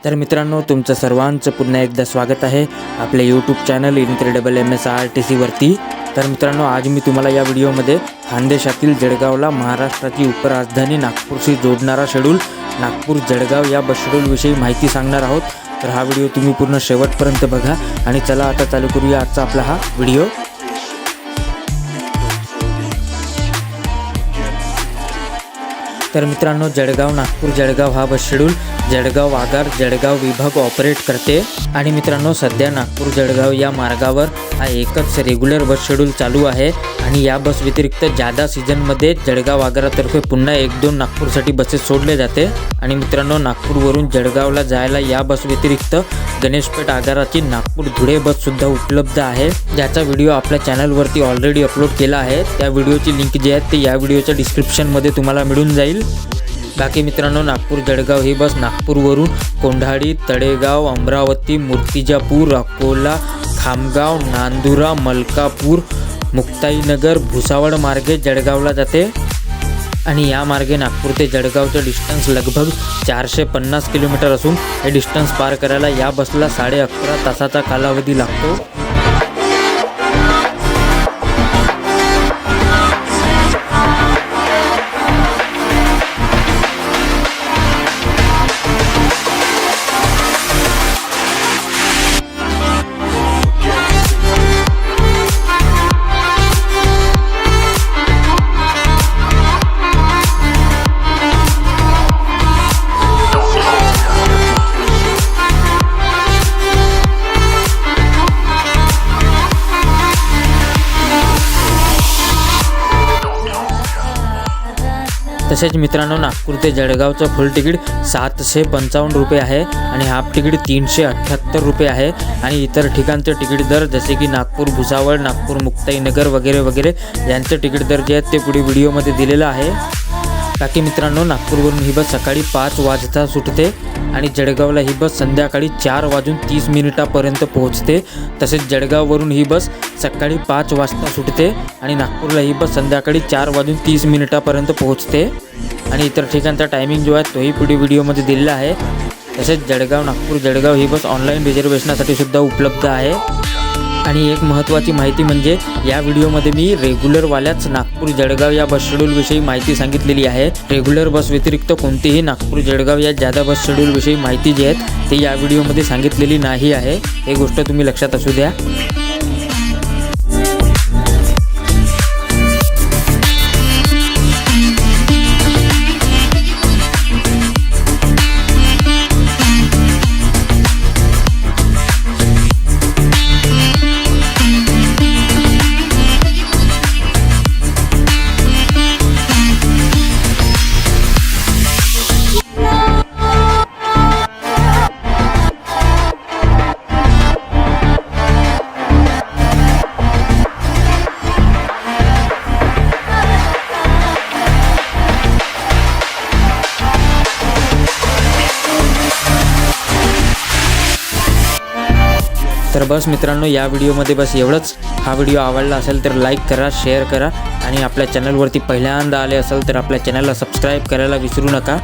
तर मित्रांनो, तुमचं सर्वांचं पुन्हा एकदा स्वागत आहे आपल्या यूट्यूब चॅनल इनक्रेडिबल MSRTC वरती। तर मित्रांनो, आज मी तुम्हाला या व्हिडिओमध्ये खानदेशातील जळगावला महाराष्ट्राची उपराजधानी नागपूरशी जोडणारा शेड्यूल नागपूर जळगाव या बस शेड्यूलविषयी माहिती सांगणार आहोत। तर हा व्हिडिओ तुम्ही पूर्ण शेवटपर्यंत बघा आणि चला आता चालू करूया आजचा आपला हा व्हिडिओ। तर मित्रांनो, जळगाव नागपूर जळगाव हा बस शेड्यूल जळगाव आगार जळगाव विभाग ऑपरेट करते आणि मित्रांनो, सध्या नागपूर जळगाव या मार्गावर हा एकच रेग्युलर बस शेड्यूल चालू आहे आणि या बस व्यतिरिक्त जादा सीझनमध्ये जळगाव आगारातर्फे पुन्हा 1-2 नागपूरसाठी बसेस सोडले जाते। आणि मित्रांनो, नागपूरवरून जळगावला जायला या बस व्यतिरिक्त गणेशपेठ आगाराची नागपूर धुळे बस सुद्धा उपलब्ध आहे, ज्याचा व्हिडिओ आपल्या चॅनलवरती ऑलरेडी अपलोड केला आहे। त्या व्हिडिओची लिंक जी आहे ती या व्हिडिओच्या डिस्क्रिप्शनमध्ये तुम्हाला मिळून जाईल। बाकी मित्रांनो, नागपूर जळगाव ही बस नागपूरवरून कोंढाळी, तळेगाव, अमरावती, मूर्तिजापूर, अकोला, खामगाव, नांदुरा, मलकापूर, मुक्ताईनगर, भुसावळ मार्गे जळगावला जाते आणि या मार्गे नागपूर ते जळगावचं डिस्टन्स लगभग 450 किलोमीटर असून हे डिस्टन्स पार करायला या बसला 11.5 तासाचा कालावधी लागतो। तसेच मित्रांनो, नागपूर ते जळगावचं फुल तिकीट 755 रुपये आहे आणि हाफ तिकीट 378 रुपये आहे आणि इतर ठिकाणचे तिकीट दर जसे की नागपूर भुसावळ, नागपूर मुक्ताईनगर वगैरे वगैरे यांचे तिकीट दर जे आहेत ते पुढे व्हिडिओमध्ये दिलेलं आहे। बाकी मित्रांनो, नागपूरवरून ही बस सकाळी 5 वाजता सुटते आणि जळगावला ही बस संध्याकाळी 4:30 पोहोचते। तसेच जळगाववरून ही बस सकाळी 5 वाजता सुटते आणि नागपूरला ही बस संध्याकाळी 4:30 पोहोचते आणि इतर ठिकाणचा टायमिंग जो आहे तोही पुढे व्हिडिओमध्ये दिलेला आहे। तसेच जळगाव नागपूर जळगाव ही बस ऑनलाईन रिझर्वेशनसाठी सुद्धा उपलब्ध आहे। आणि एक महत्त्वाची माहिती म्हणजे या व्हिडिओमध्ये मी रेग्युलरवाल्याच नागपूर जळगाव या बस शेड्यूलविषयी माहिती सांगितलेली आहे। रेग्युलर बस व्यतिरिक्त कोणतीही नागपूर जळगाव या जादा बस शेड्यूलविषयी माहिती जी आहे ती या व्हिडिओमध्ये सांगितलेली नाही आहे, ही गोष्ट तुम्ही लक्षात असू द्या। तर बस मित्रांनो, या व्हिडिओमध्ये बस एवढंच। हा व्हिडिओ आवडला असेल तर लाईक करा, शेअर करा आणि आपल्या चॅनलवरती पहिल्यांदा आले असेल तर आपल्या चॅनलला सबस्क्राईब करायला विसरू नका।